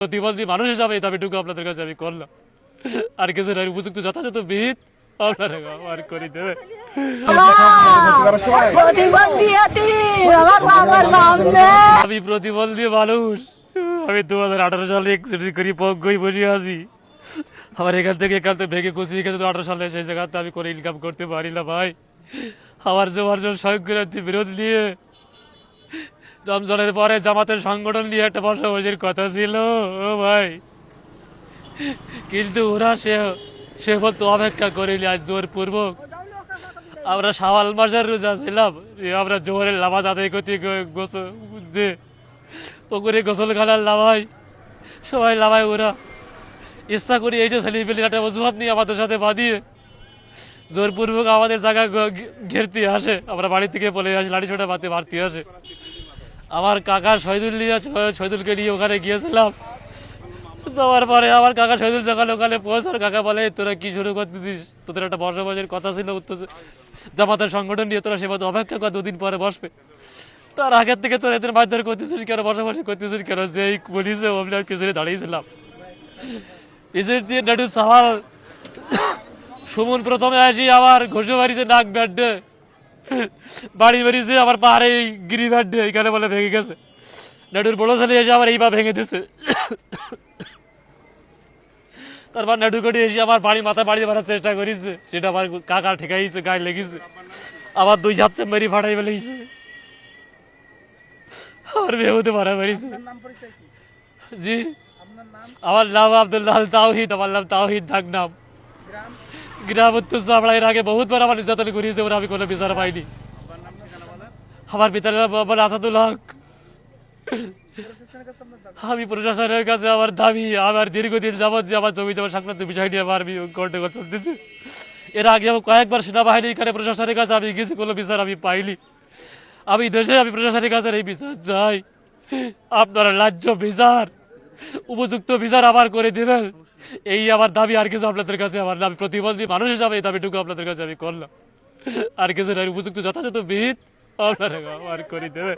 প্রতিবন্ধী মানুষ হিসাবে এই দাবিটুকু আপনাদের কাছে আমি করলাম। আর কিছু নাই, উপযুক্ত যথাযথ বিহিত আপনারা আমার করে দেবে। আমি প্রতিবন্ধী মানুষ, আমি 2018 সালে এক্সিডেন্ট করি পঙ্গই বসে আছি। আমার এখান থেকে ভেঙে কুচি গেছে 2018 সালে, সেই জায়গাতে আমি করে ইনকাম করতে পারি না ভাই। আমার জমার্জন সংক্রান্তি বিরোধ নিয়ে রমজানের পরে জামাতের সংগঠন নিয়ে একটা বসাবসির কথা ছিল ও ভাই, কিন্তু ওরা সে বলতো অপেক্ষা করিনি। আজ জোরপূর্বক আমরা শাওয়াল মাসের রোজা ছিলাম, আমরা জোহরের নামাজ আদায় করতে যে পুকুরে গোসলখানার নামাই, সবাই নামাই, ওরা ইচ্ছা করি এই যে ছেলেপেলে একটা অজুহাত নিয়ে আমাদের সাথে বাঁধিয়ে জোরপূর্বক আমাদের জায়গায় ঘেরতে আসে। আমরা বাড়ি থেকে বলে আসি, লাঠি ছোটা বাতে মারতে আসে। আমার কাকা শহীদুলকে নিয়ে ওখানে গিয়েছিলাম। যাওয়ার পরে আমার কাকা শহীদুল যখন ওখানে পৌঁছার, কাকা বলে তোরা কি শুরু করতেছিস, তোদের একটা বসাবসির কথা ছিল উত্তর জামাতের সংগঠন নিয়ে, তোরা সে মতো অপেক্ষা কর, 2 দিন পরে বসবে। তার আগের থেকে তোরা এদের মারধর করতেছিস কেন, বসাবসি করতেছিস কেন? যে এই পুলিশে অমলার পিছনে দাঁড়িয়েছিলাম, ইজের দিয়ে নাটু সাওয়াল সুমন প্রথমে আসি আমার ঘষে বাড়িতে নাক ব্যাড্ডে বাড়ি বেরিয়েছে, আমার পাহাড়ে গিরি ব্যাড্ডে এখানে বলে ভেঙে গেছে। নাটুর বড় ছেলে এসে আমার এইবার ভেঙে দিছে। তারপর নাটু কটি এসে আমার মাথা বাড়ি মারার চেষ্টা করেছে, সেটা আমার কাকা ঠেকাইছে, গায়ে লেগেছে, আবার 2 ঝাপচে মেরি ফাটাই ফেলেছে, আমার বেহুতে মারা মেরেছে। জি, আমার নাম আব্দুল্লাহ তাওহিদ, আমার নাম তাওহিদ ঢাক নাম, গ্রাম উত্তর চাপড়া। এর আগে বহুতবার আমার নির্যাতন করিয়েছে ওরা, আমি কোনো বিচার পাইনি। আমার পিতার বলে আসাদুল হক। আমি প্রশাসনের কাছে আমার দাবি, আমার দীর্ঘদিন যাবৎ যে আমার জমি জমা সংক্রান্ত বিষয় নিয়ে আমার গন্ডগোল চলতেছে। এর আগে কয়েকবার সেনাবাহিনী এখানে প্রশাসনের কাছে আমি গেছি, কোনো বিচার আমি পাইনি। আমি দেশে আমি প্রশাসনের কাছে এই বিচার চাই, আপনারা ন্যায্য বিচার, উপযুক্ত বিচার আবার করে দেবেন, এই আমার দাবি। আর কিছু আপনাদের কাছে আমার দাবি, প্রতিবন্ধী মানুষ হিসাবে এই দাবিটুকু আপনাদের কাছে আমি করলাম। আর কিছু নাই, উপযুক্ত যথাযথ বিহিত আপনারা আমার করে দেবে।